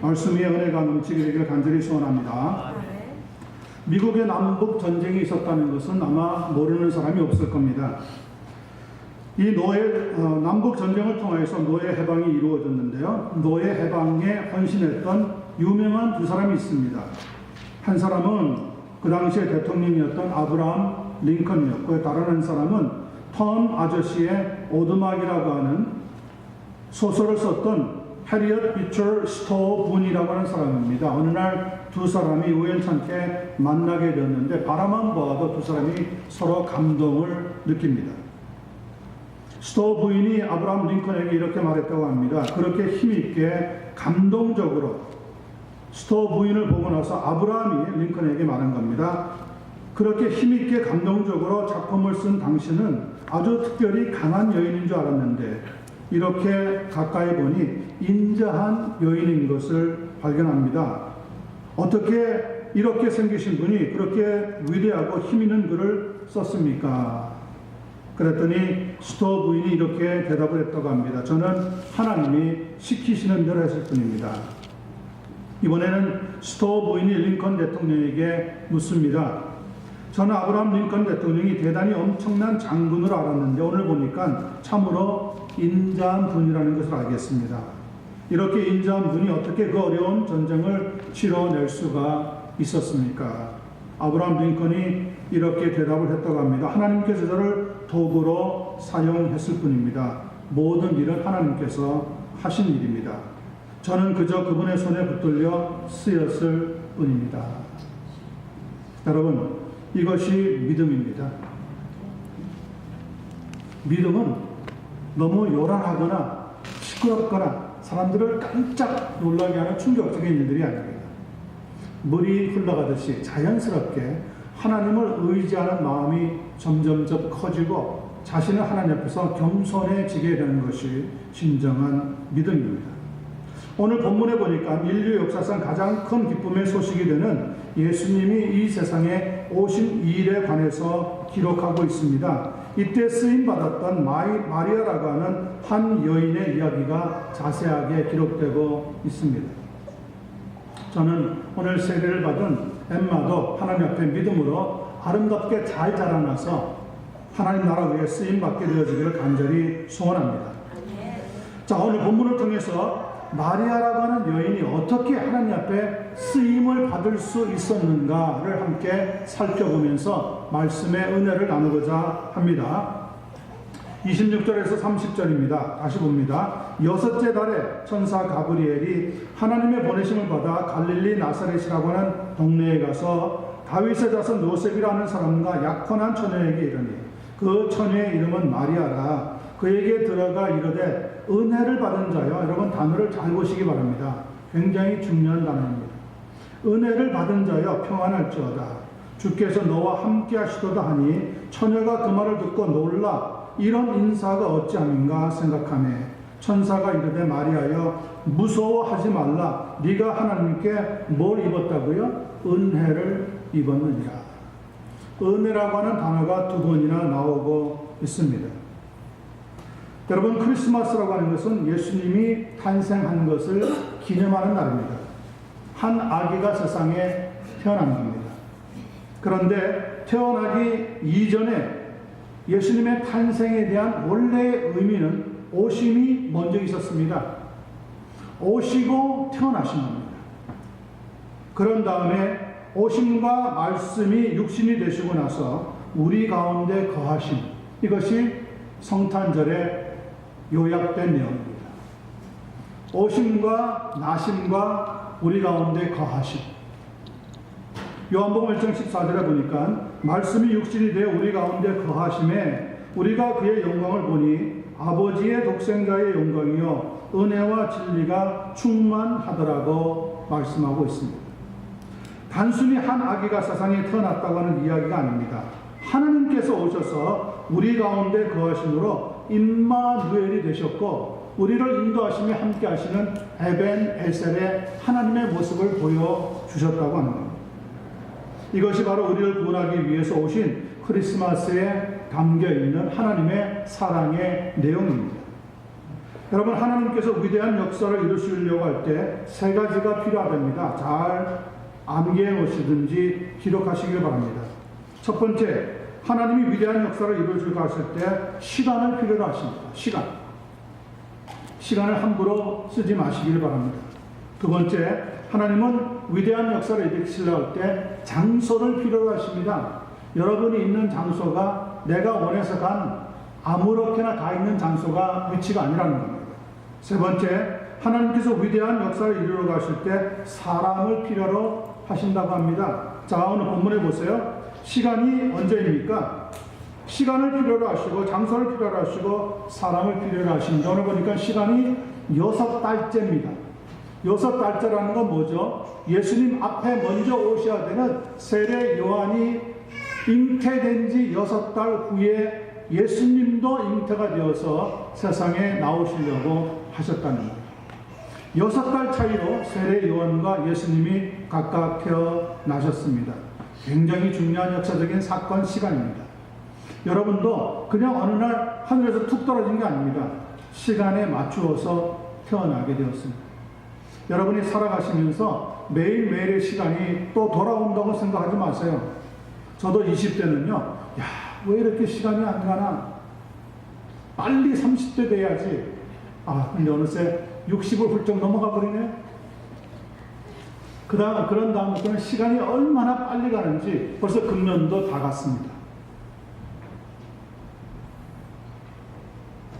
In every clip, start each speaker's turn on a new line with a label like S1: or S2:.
S1: 말씀 위에 은혜가 넘치게 되기를 간절히 소원합니다. 미국의 남북 전쟁이 있었다는 것은 아마 모르는 사람이 없을 겁니다. 이 남북 전쟁을 통해서 노예 해방이 이루어졌는데요. 노예 해방에 헌신했던 유명한 두 사람이 있습니다. 한 사람은 그 당시에 대통령이었던 아브라함 링컨이었고, 다른 한 사람은 톰 아저씨의 오두막이라고 하는 소설을 썼던 해리엇 비처 스토어 분이라고 하는 사람입니다. 어느 날 두 사람이 우연찮게 만나게 되었는데 바라만 보아도 두 사람이 서로 감동을 느낍니다. 스토어 부인이 아브라함 링컨에게 이렇게 말했다고 합니다. 그렇게 힘있게 감동적으로 스토어 부인을 보고 나서 아브라함이 링컨에게 말한 겁니다. 그렇게 힘있게 감동적으로 작품을 쓴 당신은 아주 특별히 강한 여인인 줄 알았는데 이렇게 가까이 보니 인자한 여인인 것을 발견합니다. 어떻게 이렇게 생기신 분이 그렇게 위대하고 힘있는 글을 썼습니까? 그랬더니 스토어 부인이 이렇게 대답을 했다고 합니다. 저는 하나님이 시키시는 대로 했을 뿐입니다. 이번에는 스토어 부인이 링컨 대통령에게 묻습니다. 저는 아브라함 링컨 대통령이 대단히 엄청난 장군으로 알았는데 오늘 보니까 참으로 인자한 분이라는 것을 알겠습니다. 이렇게 인자한 분이 어떻게 그 어려운 전쟁을 치러낼 수가 있었습니까? 아브라함 링컨이 이렇게 대답을 했다고 합니다. 하나님께서 저를 도구로 사용했을 뿐입니다. 모든 일은 하나님께서 하신 일입니다. 저는 그저 그분의 손에 붙들려 쓰였을 뿐입니다. 여러분, 이것이 믿음입니다. 믿음은 너무 요란하거나 시끄럽거나 사람들을 깜짝 놀라게 하는 충격적인 일들이 아닙니다. 물이 흘러가듯이 자연스럽게 하나님을 의지하는 마음이 점점점 커지고 자신을 하나님 앞에서 겸손해지게 되는 것이 진정한 믿음입니다. 오늘 본문에 보니까 인류 역사상 가장 큰 기쁨의 소식이 되는 예수님이 이 세상에 오신 일에 관해서 기록하고 있습니다. 이때 쓰임받았던 마리아라고 하는 한 여인의 이야기가 자세하게 기록되고 있습니다. 저는 오늘 세례를 받은 엠마도 하나님 앞에 믿음으로 아름답게 잘 자라나서 하나님 나라 위에 쓰임받게 되어지기를 간절히 소원합니다. 자, 오늘 본문을 통해서 마리아라고 하는 여인이 어떻게 하나님 앞에 쓰임을 받을 수 있었는가를 함께 살펴보면서 말씀의 은혜를 나누고자 합니다. 26절에서 30절입니다. 다시 봅니다. 여섯째 달에 천사 가브리엘이 하나님의 보내심을 받아 갈릴리 나사렛이라고 하는 동네에 가서 다윗의 자손 요셉이라는 사람과 약혼한 처녀에게 이르니 그 처녀의 이름은 마리아라. 그에게 들어가 이르되 은혜를 받은 자여. 여러분 단어를 잘 보시기 바랍니다. 굉장히 중요한 단어입니다. 은혜를 받은 자여 평안할지어다. 주께서 너와 함께 하시도다 하니 처녀가 그 말을 듣고 놀라 이런 인사가 어찌함인가 생각하며 천사가 이르되 마리아여 무서워하지 말라. 네가 하나님께 뭘 입었다고요? 은혜를 입었느니라. 은혜라고 하는 단어가 두 번이나 나오고 있습니다. 여러분, 크리스마스라고 하는 것은 예수님이 탄생한 것을 기념하는 날입니다. 한 아기가 세상에 태어난 겁니다. 그런데 태어나기 이전에 예수님의 탄생에 대한 원래의 의미는 오심이 먼저 있었습니다. 오시고 태어나신 겁니다. 그런 다음에 오심과 말씀이 육신이 되시고 나서 우리 가운데 거하심, 이것이 성탄절의 요약된 내용입니다. 오심과 나심과 우리 가운데 거하심. 요한복음 1장 14절에 보니까 말씀이 육신이 되어 우리 가운데 거하심에 우리가 그의 영광을 보니 아버지의 독생자의 영광이요 은혜와 진리가 충만하더라고 말씀하고 있습니다. 단순히 한 아기가 세상에 태어났다고 하는 이야기가 아닙니다. 하나님께서 오셔서 우리 가운데 거하심으로 임마누엘이 되셨고 우리를 인도하시며 함께 하시는 에벤 에셀의 하나님의 모습을 보여주셨다고 하는 겁니다. 이것이 바로 우리를 구원하기 위해서 오신 크리스마스에 담겨있는 하나님의 사랑의 내용입니다. 여러분, 하나님께서 위대한 역사를 이루시려고 할 때 세 가지가 필요하답니다. 잘 암기해 놓으시든지 기록하시길 바랍니다. 첫 번째, 하나님이 위대한 역사를 이루어주려고 하실 때 시간을 필요로 하십니다. 시간을 함부로 쓰지 마시길 바랍니다. 두 번째, 하나님은 위대한 역사를 일으키시려고 할 때 장소를 필요로 하십니다. 여러분이 있는 장소가 내가 원해서 간 아무렇게나 가 있는 장소가 위치가 아니라는 겁니다. 세 번째, 하나님께서 위대한 역사를 이루려고 하실 때 사람을 필요로 하신다고 합니다. 자, 오늘 본문에 보세요. 시간이 언제입니까? 시간을 필요로 하시고 장소를 필요로 하시고 사람을 필요로 하십니다. 오늘 보니까 시간이 6달째입니다. 6달째라는 건 뭐죠? 예수님 앞에 먼저 오셔야 되는 세례 요한이 잉태된 지 6달 후에 예수님도 잉태가 되어서 세상에 나오시려고 하셨다는 거예요. 6달 차이로 세례 요한과 예수님이 각각 태어나셨습니다. 굉장히 중요한 역사적인 사건 시간입니다. 여러분도 그냥 어느 날 하늘에서 툭 떨어진 게 아닙니다. 시간에 맞추어서 태어나게 되었습니다. 여러분이 살아가시면서 매일매일의 시간이 또 돌아온다고 생각하지 마세요. 저도 20대는요, 야, 왜 이렇게 시간이 안 가나? 빨리 30대 돼야지. 근데 어느새 60을 훌쩍 넘어가 버리네? 그런 다음부터는 시간이 얼마나 빨리 가는지 벌써 금년도 다 갔습니다.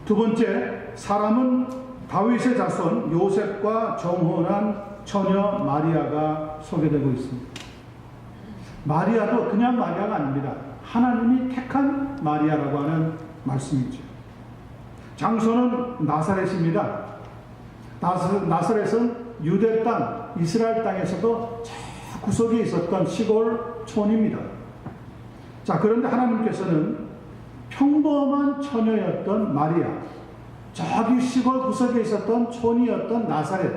S1: 두 번째, 사람은 다윗의 자손 요셉과 정혼한 처녀 마리아가 소개되고 있습니다. 마리아도 그냥 마리아가 아닙니다. 하나님이 택한 마리아라고 하는 말씀이죠. 장소는 나사렛입니다. 나사렛은 유대 땅, 이스라엘 땅에서도 저 구석에 있었던 시골 촌입니다. 자, 그런데 하나님께서는 평범한 처녀였던 마리아, 저기 시골 구석에 있었던 촌이었던 나사렛,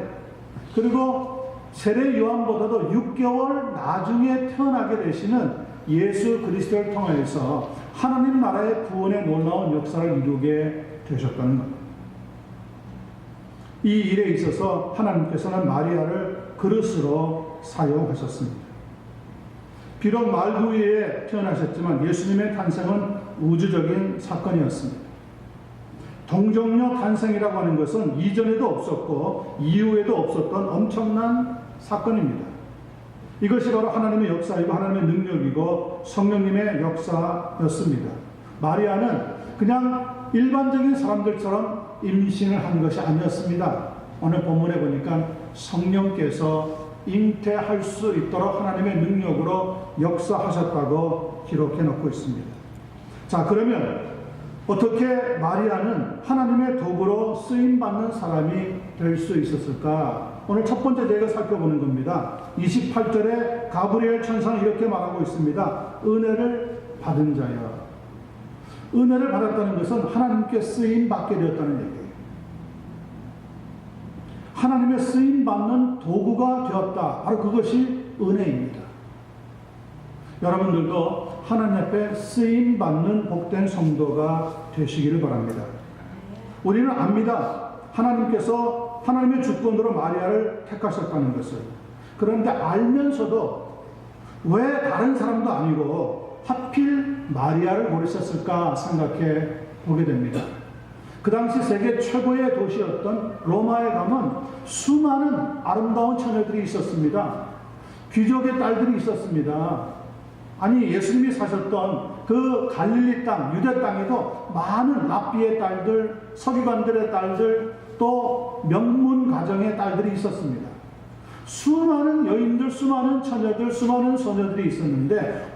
S1: 그리고 세례 요한보다도 6개월 나중에 태어나게 되시는 예수 그리스도를 통해서 하나님 나라의 구원의 놀라운 역사를 이루게 되셨다는 겁니다. 이 일에 있어서 하나님께서는 마리아를 그릇으로 사용하셨습니다. 비록 말구이에 태어나셨지만 예수님의 탄생은 우주적인 사건이었습니다. 동정녀 탄생이라고 하는 것은 이전에도 없었고 이후에도 없었던 엄청난 사건입니다. 이것이 바로 하나님의 역사이고 하나님의 능력이고 성령님의 역사였습니다. 마리아는 그냥 일반적인 사람들처럼 임신을 한 것이 아니었습니다. 오늘 본문에 보니까 성령께서 잉태할 수 있도록 하나님의 능력으로 역사하셨다고 기록해 놓고 있습니다. 자, 그러면 어떻게 마리아는 하나님의 도구로 쓰임받는 사람이 될 수 있었을까? 오늘 첫 번째 저희가 살펴보는 겁니다. 28절에 가브리엘 천사는 이렇게 말하고 있습니다. 은혜를 받은 자여. 은혜를 받았다는 것은 하나님께 쓰임받게 되었다는 얘기예요. 하나님의 쓰임받는 도구가 되었다. 바로 그것이 은혜입니다. 여러분들도 하나님 앞에 쓰임받는 복된 성도가 되시기를 바랍니다. 우리는 압니다. 하나님께서 하나님의 주권으로 마리아를 택하셨다는 것을. 그런데 알면서도 왜 다른 사람도 아니고 하필 마리아를 고르셨을까 생각해 보게 됩니다. 그 당시 세계 최고의 도시였던 로마에 가면 수많은 아름다운 처녀들이 있었습니다. 귀족의 딸들이 있었습니다. 아니, 예수님이 사셨던 그 갈릴리 땅, 유대 땅에도 많은 랍비의 딸들, 서기관들의 딸들, 또 명문 가정의 딸들이 있었습니다. 수많은 여인들, 수많은 처녀들, 수많은 소녀들이 있었는데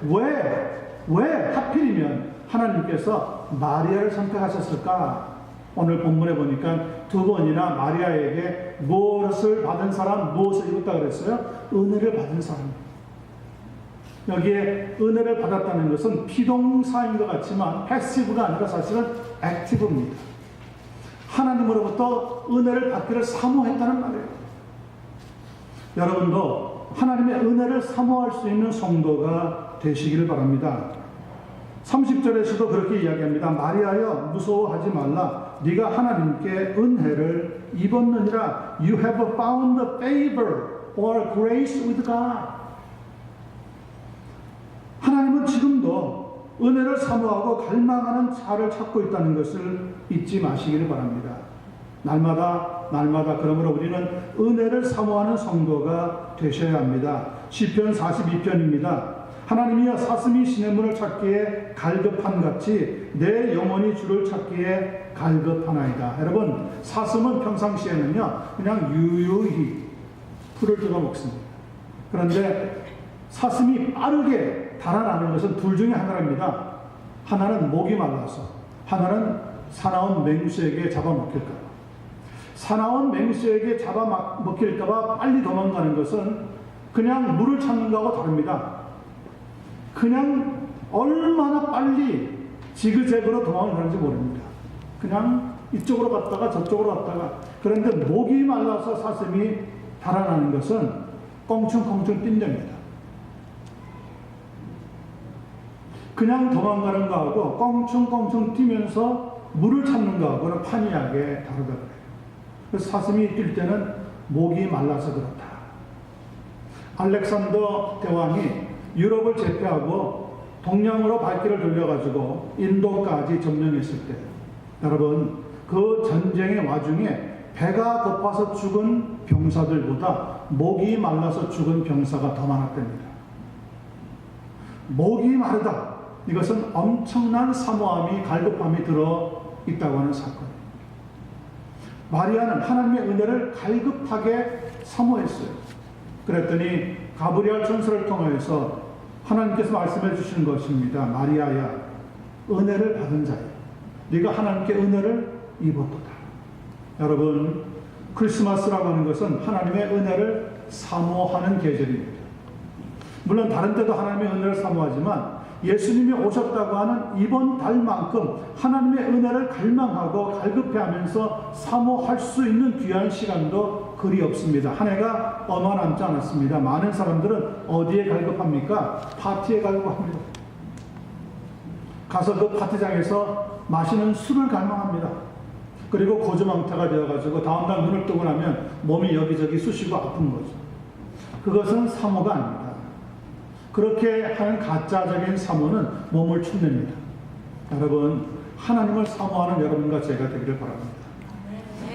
S1: 왜 하필이면 하나님께서 마리아를 선택하셨을까? 오늘 본문에 보니까 두 번이나 마리아에게 무엇을 받은 사람, 무엇을 입었다 그랬어요? 은혜를 받은 사람. 여기에 은혜를 받았다는 것은 피동사인 것 같지만 패시브가 아니라 사실은 액티브입니다. 하나님으로부터 은혜를 받기를 사모했다는 말이에요. 여러분도 하나님의 은혜를 사모할 수 있는 성도가 되시기를 바랍니다. 30절에서도 그렇게 이야기합니다. 마리아여, 무서워하지 말라. 네가 하나님께 은혜를 입었느니라. You have found favor or grace with God. 하나님은 지금도 은혜를 사모하고 갈망하는 자를 찾고 있다는 것을 잊지 마시기를 바랍니다. 날마다 그러므로 우리는 은혜를 사모하는 성도가 되셔야 합니다. 시편 42편입니다. 하나님이여 사슴이 시냇물을 찾기에 갈급한 같이 내 영혼이 주를 찾기에 갈급하나이다. 여러분, 사슴은 평상시에는요 그냥 유유히 풀을 뜯어 먹습니다. 그런데 사슴이 빠르게 달아나는 것은 둘 중에 하나입니다. 하나는 목이 말라서, 하나는 사나운 맹수에게 잡아먹힐까 봐. 사나운 맹수에게 잡아먹힐까 봐 빨리 도망가는 것은 그냥 물을 찾는 거하고 다릅니다. 그냥 얼마나 빨리 지그재그로 도망을 가는지 모릅니다. 그냥 이쪽으로 갔다가 저쪽으로 갔다가. 그런데 목이 말라서 사슴이 달아나는 것은 껑충껑충 뛴답니다. 그냥 도망가는 거하고 껑충껑충 뛰면서 물을 찾는 거하고는 판이하게 다르더라고요. 그래서 사슴이 뛸 때는 목이 말라서 그렇다. 알렉산더 대왕이 유럽을 제패하고 동양으로 발길을 돌려가지고 인도까지 점령했을 때, 여러분 그 전쟁의 와중에 배가 고파서 죽은 병사들보다 목이 말라서 죽은 병사가 더 많았답니다. 목이 마르다. 이것은 엄청난 사모함이, 갈급함이 들어 있다고 하는 사건이에요. 마리아는 하나님의 은혜를 갈급하게 사모했어요. 그랬더니 가브리엘 천사를 통해서 하나님께서 말씀해 주시는 것입니다. 마리아야, 은혜를 받은 자야, 네가 하나님께 은혜를 입었도다. 여러분, 크리스마스라고 하는 것은 하나님의 은혜를 사모하는 계절입니다. 물론 다른 때도 하나님의 은혜를 사모하지만 예수님이 오셨다고 하는 이번 달만큼 하나님의 은혜를 갈망하고 갈급해하면서 사모할 수 있는 귀한 시간도 그리 없습니다. 한 해가 얼마 남지 않았습니다. 많은 사람들은 어디에 갈급합니까? 파티에 갈급합니다. 가서 그 파티장에서 마시는 술을 갈망합니다. 그리고 고주망태가 되어가지고 다음날 눈을 뜨고 나면 몸이 여기저기 쑤시고 아픈 거죠. 그것은 사모가 아닙니다. 그렇게 하는 가짜적인 사모는 몸을 축냅니다. 여러분, 하나님을 사모하는 여러분과 제가 되기를 바랍니다.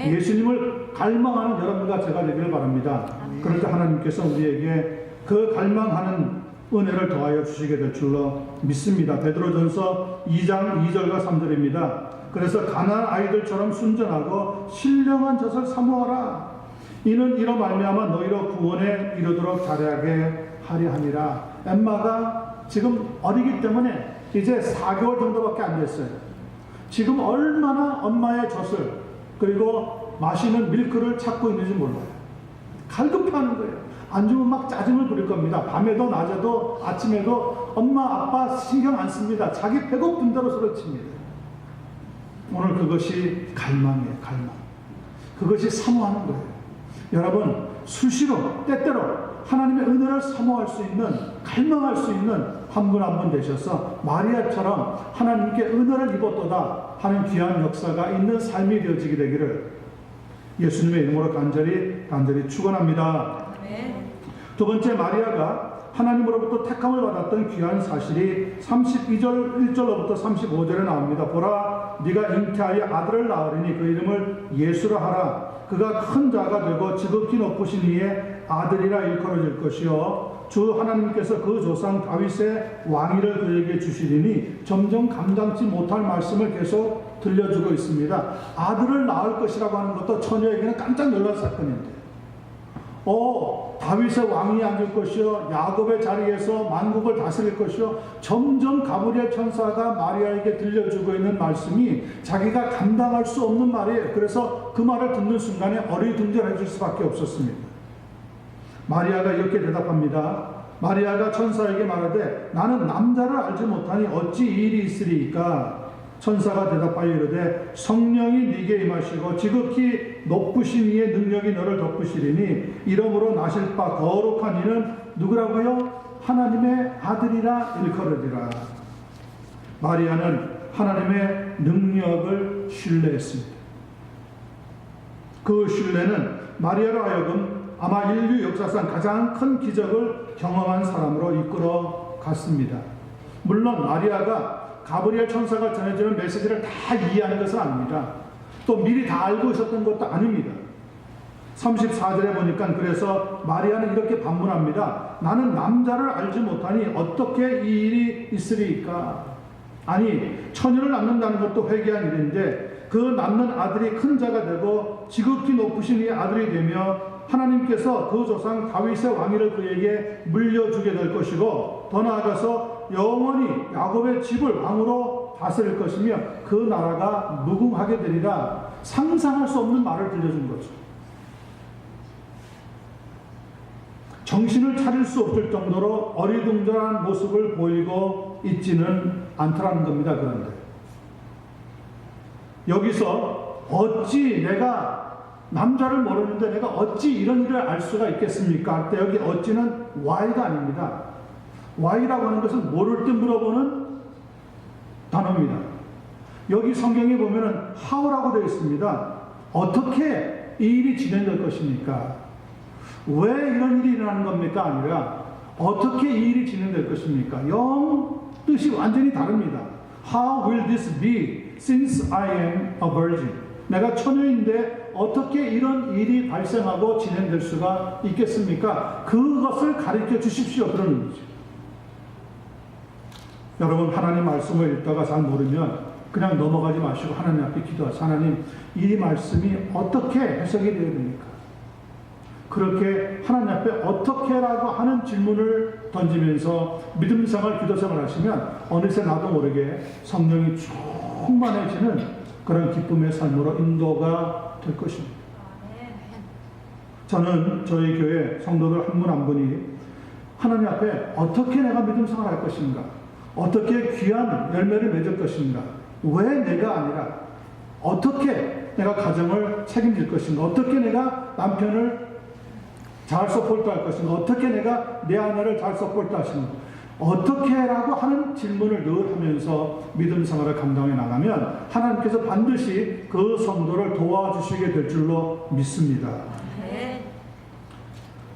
S1: 예수님을 갈망하는 여러분과 제가 되기를 바랍니다. 그럴 때 하나님께서 우리에게 그 갈망하는 은혜를 더하여 주시게 될 줄로 믿습니다. 베드로전서 2장 2절과 3절입니다. 그래서 가난한 아이들처럼 순전하고 신령한 젖을 사모하라. 이는 이로 말미암아 너희로 구원에 이르도록 잘하게 하려 함이라. 엠마가 지금 어리기 때문에 이제 4개월 정도밖에 안 됐어요. 지금 얼마나 엄마의 젖을 그리고 마시는 밀크를 찾고 있는지 몰라요. 갈급해하는 거예요. 안 주면 막 짜증을 부릴 겁니다. 밤에도 낮에도 아침에도 엄마 아빠 신경 안 씁니다. 자기 배고픈 대로 소리칩니다. 오늘 그것이 갈망이에요. 갈망. 그것이 사모하는 거예요. 여러분, 수시로 때때로 하나님의 은혜를 사모할 수 있는, 갈망할 수 있는 한 분 한 분 되셔서 마리아처럼 하나님께 은혜를 입었도다 하는 귀한 역사가 있는 삶이 되어지게 되기를 예수님의 이름으로 간절히 축원합니다. 두 번째, 마리아가 하나님으로부터 택함을 받았던 귀한 사실이 32절 1절로부터 35절에 나옵니다. 보라, 네가 잉태하여 아들을 낳으리니 그 이름을 예수라 하라. 그가 큰 자가 되고 지극히 높으신 이의 아들이라 일컬어질 것이요 주 하나님께서 그 조상 다윗의 왕위를 그에게 주시리니 점점 감당치 못할 말씀을 계속 들려주고 있습니다. 아들을 낳을 것이라고 하는 것도 처녀에게는 깜짝 놀랄 사건인데, 다윗의 왕이 앉을 것이요 야곱의 자리에서 만국을 다스릴 것이요, 점점 가브리엘 천사가 마리아에게 들려주고 있는 말씀이 자기가 감당할 수 없는 말이에요. 그래서 그 말을 듣는 순간에 어리둥절해질 수밖에 없었습니다. 마리아가 이렇게 대답합니다. 마리아가 천사에게 말하되 나는 남자를 알지 못하니 어찌 이 일이 있으리이까. 천사가 대답하여 이르되 성령이 네게 임하시고 지극히 높으신 이의 능력이 너를 덮으시리니 이러므로 나실 바 거룩한 이는 누구라고요? 하나님의 아들이라 일컬으리라. 마리아는 하나님의 능력을 신뢰했습니다. 그 신뢰는 마리아로 하여금 아마 인류 역사상 가장 큰 기적을 경험한 사람으로 이끌어 갔습니다. 물론 마리아가 가브리엘 천사가 전해주는 메시지를 다 이해하는 것은 아닙니다. 또 미리 다 알고 있었던 것도 아닙니다. 34절에 보니까 그래서 마리아는 이렇게 반문합니다. 나는 남자를 알지 못하니 어떻게 이 일이 있으리까? 아니, 처녀를 낳는다는 것도 회개한 일인데 그 낳는 아들이 큰 자가 되고 지극히 높으신 이 아들이 되며 하나님께서 그 조상 다윗의 왕위를 그에게 물려주게 될 것이고 더 나아가서 영원히 야곱의 집을 왕으로 다스릴 것이며 그 나라가 무궁하게 되리라. 상상할 수 없는 말을 들려준 거죠. 정신을 차릴 수 없을 정도로 어리둥절한 모습을 보이고 있지는 않더라는 겁니다. 그런데 여기서 어찌 내가 남자를 모르는데 내가 어찌 이런 일을 알 수가 있겠습니까? 할 때 여기 어찌는 why가 아닙니다. why라고 하는 것은 모를 때 물어보는 단어입니다. 여기 성경에 보면은 how라고 되어 있습니다. 어떻게 이 일이 진행될 것입니까? 왜 이런 일이 일어나는 겁니까? 아니라 어떻게 이 일이 진행될 것입니까? 영 뜻이 완전히 다릅니다. How will this be since I am a virgin? 내가 처녀인데 어떻게 이런 일이 발생하고 진행될 수가 있겠습니까? 그것을 가르쳐 주십시오. 그런 의미죠. 여러분, 하나님 말씀을 읽다가 잘 모르면 그냥 넘어가지 마시고 하나님 앞에 기도하세요. 하나님, 이 말씀이 어떻게 해석이 되어야 됩니까? 그렇게 하나님 앞에 어떻게라고 하는 질문을 던지면서 믿음생활, 기도생활 하시면 어느새 나도 모르게 성령이 충만해지는 그런 기쁨의 삶으로 인도가 될 것입니다. 저는 저희 교회 성도들 한 분 한 분이 하나님 앞에 어떻게 내가 믿음생활 할 것인가, 어떻게 귀한 열매를 맺을 것인가, 왜 내가 아니라 어떻게 내가 가정을 책임질 것인가, 어떻게 내가 남편을 잘 서포트할 것인가, 어떻게 내가 내 아내를 잘 서포트 하시는가, 어떻게라고 하는 질문을 늘 하면서 믿음 생활을 감당해 나가면 하나님께서 반드시 그 성도를 도와주시게 될 줄로 믿습니다. 네.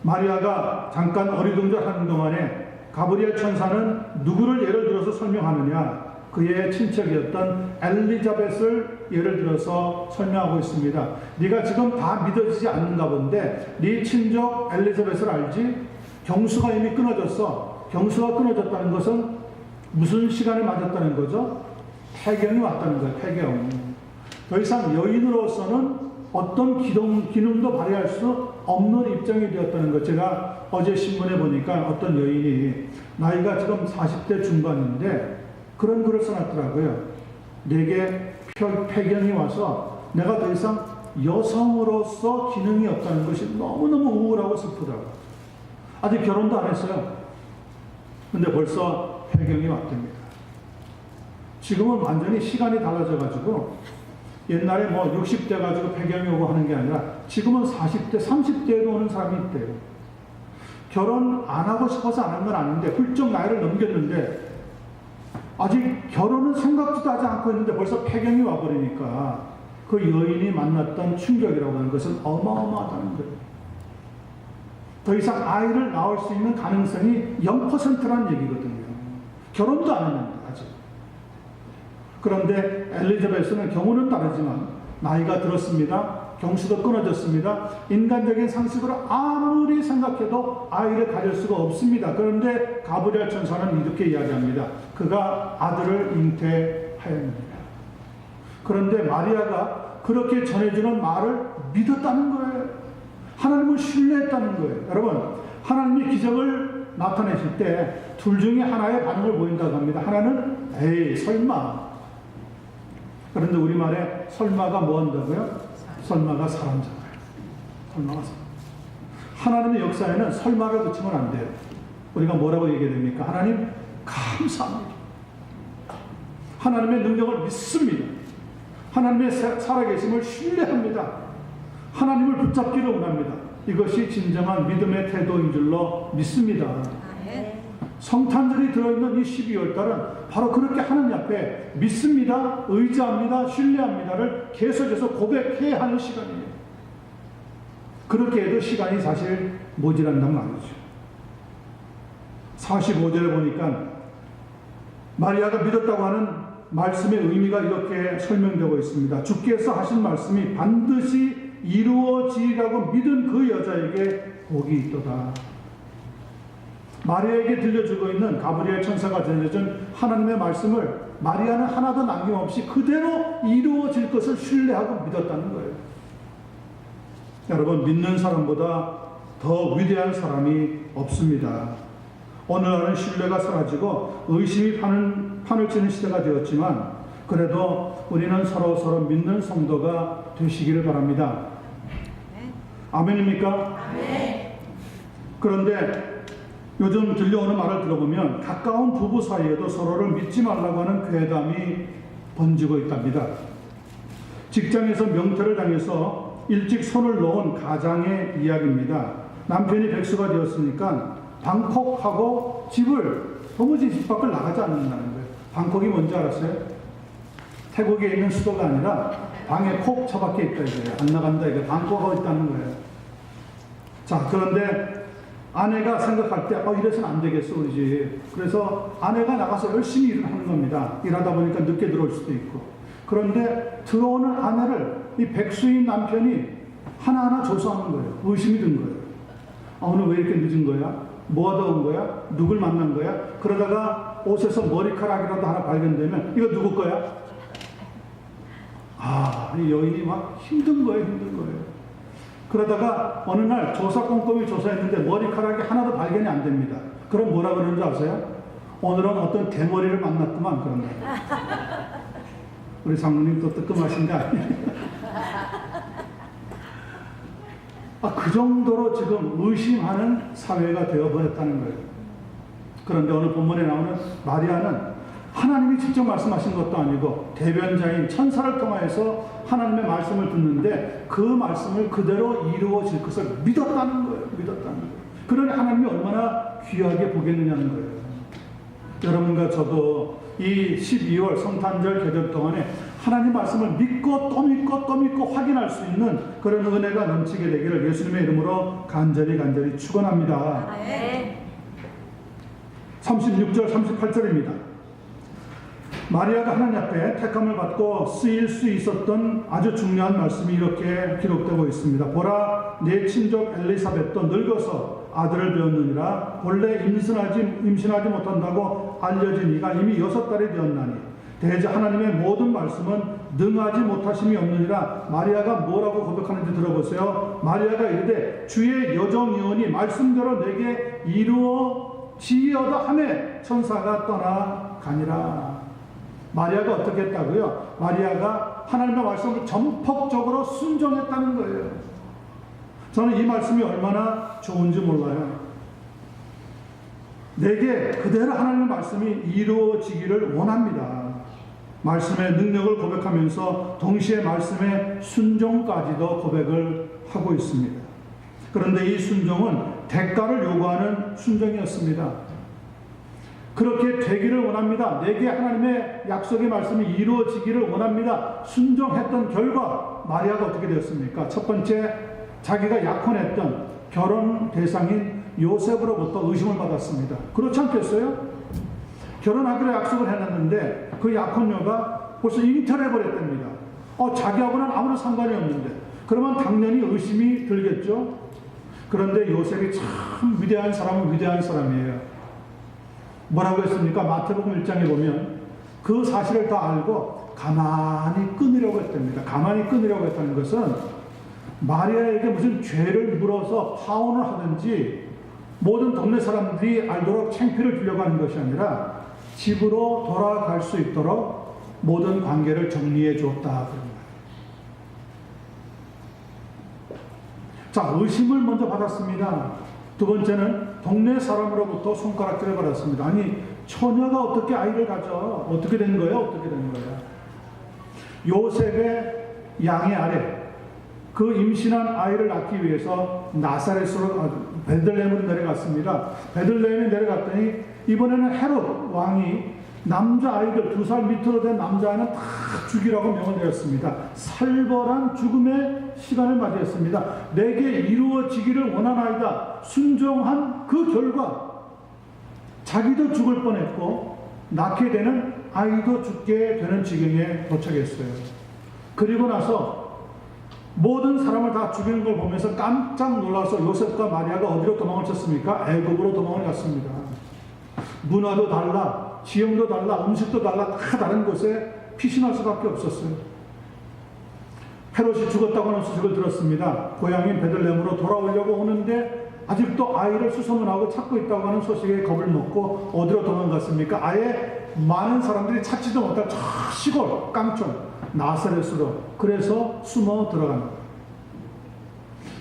S1: 마리아가 잠깐 어리둥절하는 동안에 가브리엘 천사는 누구를 예를 들어서 설명하느냐? 그의 친척이었던 엘리자벳을 예를 들어서 설명하고 있습니다. 네가 지금 다 믿어지지 않는가 본데 네 친족 엘리자벳을 알지? 경수가 이미 끊어졌어. 경수가 끊어졌다는 것은 무슨 시간에 맞았다는 거죠? 폐경이 왔다는 거예요. 폐경. 더 이상 여인으로서는 어떤 기능도 발휘할 수 없는 입장이 되었다는 것. 제가 어제 신문에 보니까 어떤 여인이 나이가 지금 40대 중반인데 그런 글을 써놨더라고요. 내게 폐경이 와서 내가 더 이상 여성으로서 기능이 없다는 것이 너무너무 우울하고 슬프더라고요. 아직 결혼도 안 했어요. 근데 벌써 폐경이 왔답니다. 지금은 완전히 시간이 달라져가지고 옛날에 뭐 60대 가지고 폐경이 오고 하는 게 아니라 지금은 40대, 30대에도 오는 사람이 있대요. 결혼 안 하고 싶어서 안 한 건 아닌데 훌쩍 나이를 넘겼는데 아직 결혼은 생각지도 하지 않고 있는데 벌써 폐경이 와버리니까 그 여인이 만났던 충격이라고 하는 것은 어마어마하다는 거예요. 더 이상 아이를 낳을 수 있는 가능성이 0%라는 얘기거든요. 결혼도 안 했는데 아직. 그런데 엘리자베스는 경우는 다르지만 나이가 들었습니다. 경수도 끊어졌습니다. 인간적인 상식으로 아무리 생각해도 아이를 가질 수가 없습니다. 그런데 가브리엘 천사는 이렇게 이야기합니다. 그가 아들을 잉태하였느니라. 그런데 마리아가 그렇게 전해주는 말을 믿었다는 거예요. 하나님을 신뢰했다는 거예요. 여러분, 하나님이 기적을 나타내실 때 둘 중에 하나의 반응을 보인다고 합니다. 하나는 에이 설마. 그런데 우리말에 설마가 뭐 한다고요? 설마가 사람잖아요. 설마가 사람. 하나님의 역사에는 설마를 붙이면 안 돼요. 우리가 뭐라고 얘기해야 됩니까? 하나님 감사합니다. 하나님의 능력을 믿습니다. 하나님의 살아계심을 신뢰합니다. 하나님을 붙잡기를 원합니다. 이것이 진정한 믿음의 태도인 줄로 믿습니다. 성탄절이 들어있는 이 12월 달은 바로 그렇게 하나님 앞에 믿습니다, 의지합니다, 신뢰합니다를 계속해서 고백해야 하는 시간이에요. 그렇게 해도 시간이 사실 모자란단 말이죠. 45절에 보니까 마리아가 믿었다고 하는 말씀의 의미가 이렇게 설명되고 있습니다. 주께서 하신 말씀이 반드시 이루어지리라고 믿은 그 여자에게 복이 있도다. 마리아에게 들려주고 있는 가브리엘 천사가 전해준 하나님의 말씀을 마리아는 하나도 남김없이 그대로 이루어질 것을 신뢰하고 믿었다는 거예요. 여러분, 믿는 사람보다 더 위대한 사람이 없습니다. 오늘날은 신뢰가 사라지고 의심이 판을 치는 시대가 되었지만 그래도 우리는 서로 믿는 성도가 되시기를 바랍니다. 아멘입니까? 아멘. 그런데 요즘 들려오는 말을 들어보면 가까운 부부 사이에도 서로를 믿지 말라고 하는 괴담이 번지고 있답니다. 직장에서 명퇴를 당해서 일찍 손을 놓은 가장의 이야기입니다. 남편이 백수가 되었으니까 방콕하고 집을 도무지 집 밖을 나가지 않는다는 거예요. 방콕이 뭔지 알았어요? 태국에 있는 수도가 아니라 방에 콕 처박혀 있다 이거예요. 안 나간다 이거 방콕하고 있다는 거예요. 자, 그런데 아내가 생각할 때 이래서는 안 되겠어 우리 집. 그래서 아내가 나가서 열심히 일을 하는 겁니다. 일하다 보니까 늦게 들어올 수도 있고. 그런데 들어오는 아내를 이 백수인 남편이 하나하나 조사하는 거예요. 의심이 든 거예요. 오늘 왜 이렇게 늦은 거야? 뭐 하다 온 거야? 누굴 만난 거야? 그러다가 옷에서 머리카락이라도 하나 발견되면 이거 누구 거야? 이 여인이 막 힘든 거예요. 그러다가 어느 날 조사 꼼꼼히 조사했는데 머리카락이 하나도 발견이 안 됩니다. 그럼 뭐라 그러는지 아세요? 오늘은 어떤 대머리를 만났구만 그런 거예요. 우리 장로님 또 뜨끔하신 게 아니에요. 그 정도로 지금 의심하는 사회가 되어버렸다는 거예요. 그런데 오늘 본문에 나오는 마리아는 하나님이 직접 말씀하신 것도 아니고 대변자인 천사를 통하여서 하나님의 말씀을 듣는데 그 말씀을 그대로 이루어질 것을 믿었다는 거예요. 그러니 하나님이 얼마나 귀하게 보겠느냐는 거예요. 여러분과 저도 이 12월 성탄절 계절 동안에 하나님 말씀을 믿고 또 믿고 확인할 수 있는 그런 은혜가 넘치게 되기를 예수님의 이름으로 간절히 축원합니다. 36절 38절입니다. 마리아가 하나님 앞에 택함을 받고 쓰일 수 있었던 아주 중요한 말씀이 이렇게 기록되고 있습니다. 보라, 내 친족 엘리사벳도 늙어서 아들을 배웠느니라. 본래 임신하지 못한다고 알려진 이가 이미 6달이 되었나니 대저 하나님의 모든 말씀은 능하지 못하심이 없느니라. 마리아가 뭐라고 고백하는지 들어보세요. 마리아가 이르되 주의 여정이오니 말씀대로 내게 이루어지어다 하매 천사가 떠나가니라. 마리아가 어떻게 했다고요? 마리아가 하나님의 말씀을 전폭적으로 순종했다는 거예요. 저는 이 말씀이 얼마나 좋은지 몰라요. 내게 그대로 하나님의 말씀이 이루어지기를 원합니다. 말씀의 능력을 고백하면서 동시에 말씀의 순종까지도 고백을 하고 있습니다. 그런데 이 순종은 대가를 요구하는 순종이었습니다. 그렇게 되기를 원합니다. 내게 하나님의 약속의 말씀이 이루어지기를 원합니다. 순종했던 결과 마리아가 어떻게 되었습니까? 첫 번째, 자기가 약혼했던 결혼 대상인 요셉으로부터 의심을 받았습니다. 그렇지 않겠어요? 결혼하기로 약속을 해놨는데 그 약혼녀가 벌써 잉태를 해버렸답니다. 자기하고는 아무런 상관이 없는데 그러면 당연히 의심이 들겠죠. 그런데 요셉이 참 위대한 사람은 위대한 사람이에요. 뭐라고 했습니까? 마태복음 1장에 보면 그 사실을 다 알고 가만히 끊으려고 했답니다. 가만히 끊으려고 했다는 것은 마리아에게 무슨 죄를 물어서 파혼을 하든지 모든 동네 사람들이 알도록 창피를 주려고 하는 것이 아니라 집으로 돌아갈 수 있도록 모든 관계를 정리해 주었다. 자, 의심을 먼저 받았습니다. 두 번째는 동네 사람으로부터 손가락질을 받았습니다. 아니, 처녀가 어떻게 아이를 가져? 어떻게 된 거야? 요셉의 양의 아래 그 임신한 아이를 낳기 위해서 나사렛으로 베들레헴으로 내려갔습니다. 베들레헴에 내려갔더니 이번에는 헤롯 왕이 남자아이들 2살 밑으로 된 남자아이는 다 죽이라고 명을 내렸습니다. 살벌한 죽음의 시간을 맞이했습니다. 내게 이루어지기를 원하나이다. 순종한 그 결과 자기도 죽을 뻔했고 낳게 되는 아이도 죽게 되는 지경에 도착했어요. 그리고 나서 모든 사람을 다 죽이는 걸 보면서 깜짝 놀라서 요셉과 마리아가 어디로 도망을 쳤습니까? 애굽으로 도망을 갔습니다. 문화도 달라, 지형도 달라, 음식도 달라, 다 다른 곳에 피신할 수밖에 없었어요. 헤롯이 죽었다고 하는 소식을 들었습니다. 고향인 베들레헴으로 돌아오려고 오는데 아직도 아이를 수소문하고 찾고 있다고 하는 소식에 겁을 먹고 어디로 도망갔습니까? 아예 많은 사람들이 찾지도 못할 저 시골 깡촌 나사렛으로, 그래서 숨어 들어갑니다.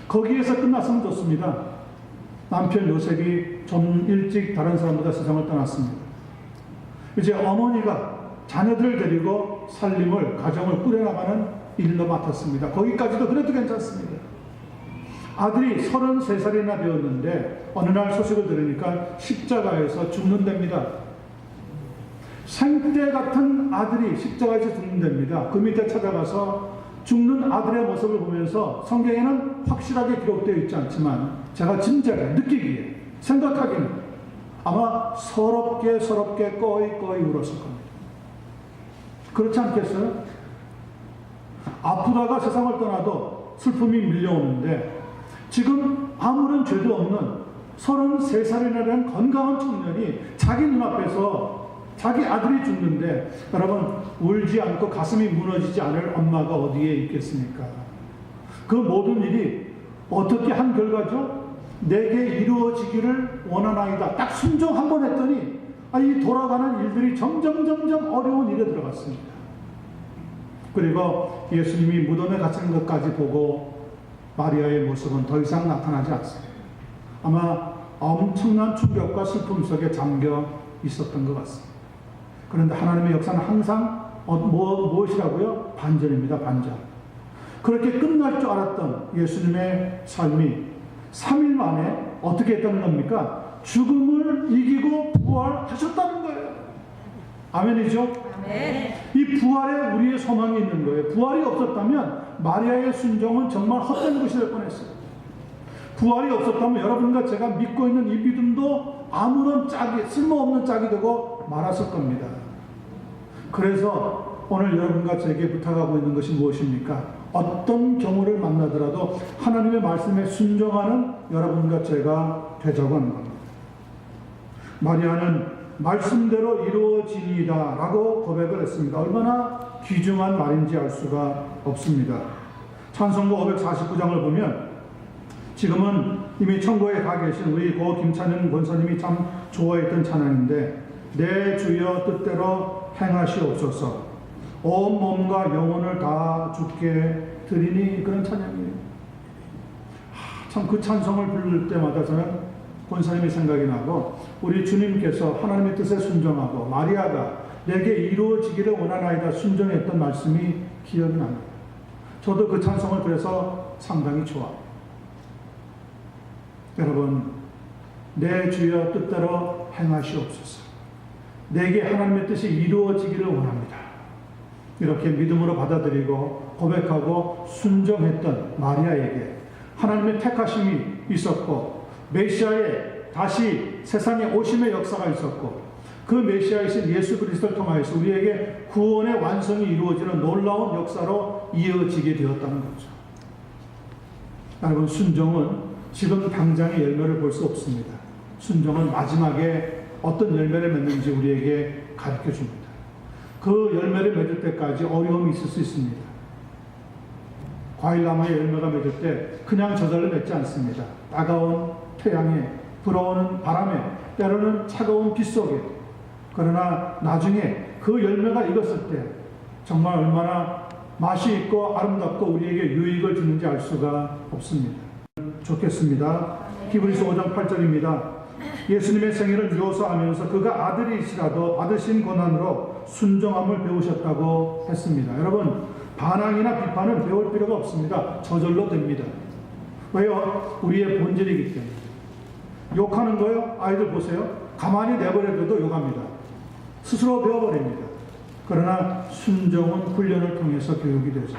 S1: 거기에서 끝났으면 좋습니다. 남편 요셉이 좀 일찍 다른 사람보다 세상을 떠났습니다. 이제 어머니가 자녀들을 데리고 살림을, 가정을 꾸려나가는 일로 맡았습니다. 거기까지도 그래도 괜찮습니다. 아들이 33살이나 되었는데 어느 날 소식을 들으니까 십자가에서 죽는답니다. 생때 같은 아들이 십자가에서 죽는답니다. 그 밑에 찾아가서 죽는 아들의 모습을 보면서 성경에는 확실하게 기록되어 있지 않지만 제가 진짜로 느끼기에, 생각하기는 아마 서럽게 꺼이 울었을 겁니다. 그렇지 않겠어요? 아프다가 세상을 떠나도 슬픔이 밀려오는데 지금 아무런 죄도 없는 33살이나 된 건강한 청년이 자기 눈앞에서 자기 아들이 죽는데, 여러분, 울지 않고 가슴이 무너지지 않을 엄마가 어디에 있겠습니까? 그 모든 일이 어떻게 한 결과죠? 내게 이루어지기를 원하나이다. 딱 순종 한 번 했더니 이 돌아가는 일들이 점점 어려운 일에 들어갔습니다. 그리고 예수님이 무덤에 갇힌 것까지 보고 마리아의 모습은 더 이상 나타나지 않습니다. 아마 엄청난 충격과 슬픔 속에 잠겨 있었던 것 같습니다. 그런데 하나님의 역사는 항상 무엇이라고요? 반전입니다. 반전. 그렇게 끝날 줄 알았던 예수님의 삶이 3일 만에 어떻게 했다는 겁니까? 죽음을 이기고 부활하셨다는 거예요. 아멘이죠? 아멘. 이 부활에 우리의 소망이 있는 거예요. 부활이 없었다면 마리아의 순종은 정말 헛된 것이 될 뻔했어요. 부활이 없었다면 여러분과 제가 믿고 있는 이 믿음도 아무런 짝이, 쓸모없는 짝이 되고 말았을 겁니다. 그래서 오늘 여러분과 제게 부탁하고 있는 것이 무엇입니까? 어떤 경우를 만나더라도 하나님의 말씀에 순종하는 여러분과 제가 되자고 하는 겁니다. 마리아는 말씀대로 이루어지니이다 라고 고백을 했습니다. 얼마나 귀중한 말인지 알 수가 없습니다. 찬송가 549장을 보면 지금은 이미 천국에 가 계신 우리 고 김찬현 권사님이 참 좋아했던 찬양인데, 내 주여 뜻대로 행하시옵소서, 온 몸과 영혼을 다 주께 드리니, 그런 찬양이에요. 참 그 찬송을 부를 때마다 저는 권사님의 생각이 나고, 우리 주님께서 하나님의 뜻에 순종하고 마리아가 내게 이루어지기를 원하나이다 순종했던 말씀이 기억이 납니다. 저도 그 찬송을 그래서 상당히 좋아합니다. 여러분, 내 주여 뜻대로 행하시옵소서, 내게 하나님의 뜻이 이루어지기를 원합니다. 이렇게 믿음으로 받아들이고 고백하고 순종했던 마리아에게 하나님의 택하심이 있었고, 메시아의 다시 세상에 오심의 역사가 있었고, 그 메시아이신 예수 그리스도를 통하여서 우리에게 구원의 완성이 이루어지는 놀라운 역사로 이어지게 되었다는 거죠. 여러분, 순종은 지금 당장의 열매를 볼 수 없습니다. 순종은 마지막에 어떤 열매를 맺는지 우리에게 가르쳐 줍니다. 그 열매를 맺을 때까지 어려움이 있을 수 있습니다. 과일나무의 열매가 맺을 때 그냥 저절로 맺지 않습니다. 따가운 태양에, 불어오는 바람에, 때로는 차가운 빗 속에. 그러나 나중에 그 열매가 익었을 때 정말 얼마나 맛이 있고 아름답고 우리에게 유익을 주는지 알 수가 없습니다. 좋겠습니다. 히브리서 5장 8절입니다. 예수님의 생애를 묘사하면서 그가 아들이시라도 받으신 고난으로 순종함을 배우셨다고 했습니다. 여러분, 반항이나 비판은 배울 필요가 없습니다. 저절로 됩니다. 왜요? 우리의 본질이기 때문에. 욕하는 거요? 아이들 보세요. 가만히 내버려둬도 욕합니다. 스스로 배워버립니다. 그러나 순종은 훈련을 통해서 교육이 되죠.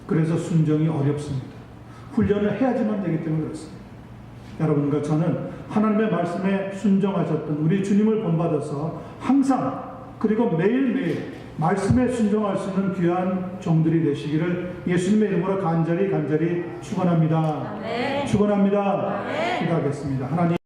S1: 그래서 순종이 어렵습니다. 훈련을 해야지만 되기 때문에 그렇습니다. 여러분과 저는 하나님의 말씀에 순종하셨던 우리 주님을 본받아서 항상 그리고 매일매일 말씀에 순종할 수 있는 귀한 종들이 되시기를 예수님의 이름으로 간절히 축원합니다. 축원합니다. 기도하겠습니다. 하나님